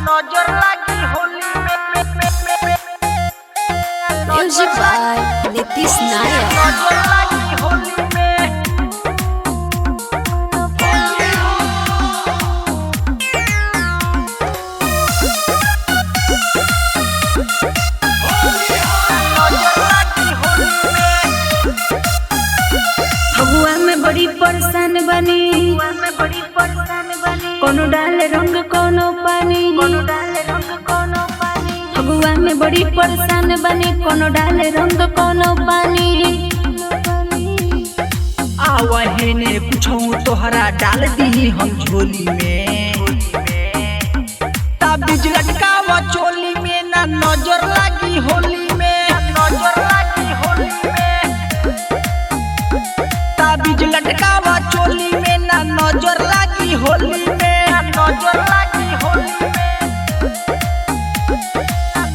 नजर लगी होली में म्यूजिक बाय नीतीश नायक। नजर लगी होली में फगुआ में बड़ी परेशान बनी, कोनो डाले रंग कोनो पानी, फगुआ में बड़ी परेशान बनी, कोनो डाले रंग कोनो पानी। आवहे ने पूछूं तोहरा डाल दी हम झोली में, ताबीज लटकावा चोली में ना नजर लगी होली में, नजर लगी होली में, ताबीज लटकावा चोली में ना नजर लगी होली में, नजर लगी होली में,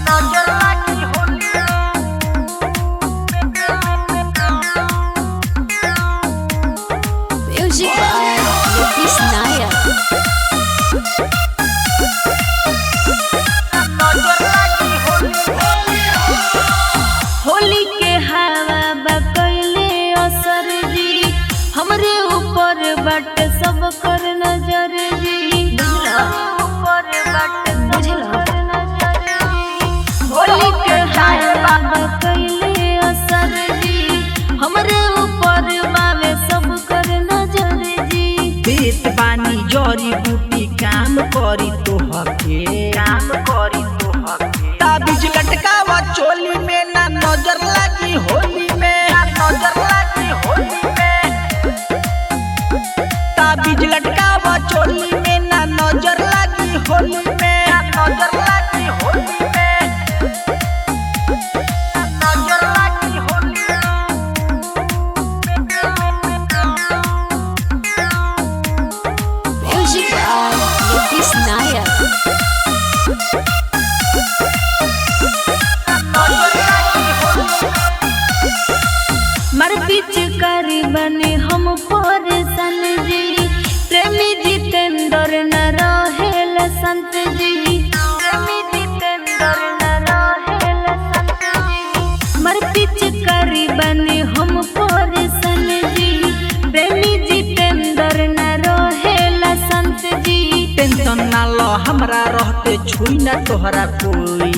नजर लगी होली म्यूजिक बाय नीतीश नायक। होली के हवा बकैले असर जी, हमरे ऊपर बट सब कर नजर जी, ऊपर बट सब कर नजर जी। होली के हवा बकैले असर जी, हमरे ऊपर बावे सब कर नजर जी। देत बानी जड़ी बूटी काम करी तोहके, काम करी तोहके, ताबीज लटकावा चोली में ना नजर लगी होली में, नजर लगी होली में, ताबीज लटकावा चोली में ना नजर लगी होली में, नजर लगी होली में, नजर लगी होली म्यूजिक बाय नीतीश नायक। मर पिचकारी बने हम परेशान जी, प्रेमी जितेंद्र न रहेल संत जी, प्रेमी जितेंद्र न रहेल संत जी। मर पिचकारी बने हम परेशान जी, प्रेमी जितेंद्र न रहेल संत जी। टेंशन ना लो हमरा रहते छुई ना तोहरा कोई,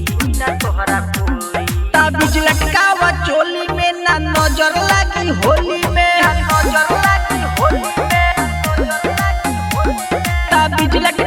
छुई ना तोहरा कोई, ताबीज लटकावा चोली में ना नजर लगी होली में, नजर लगी होली में, ताबीज लटकावा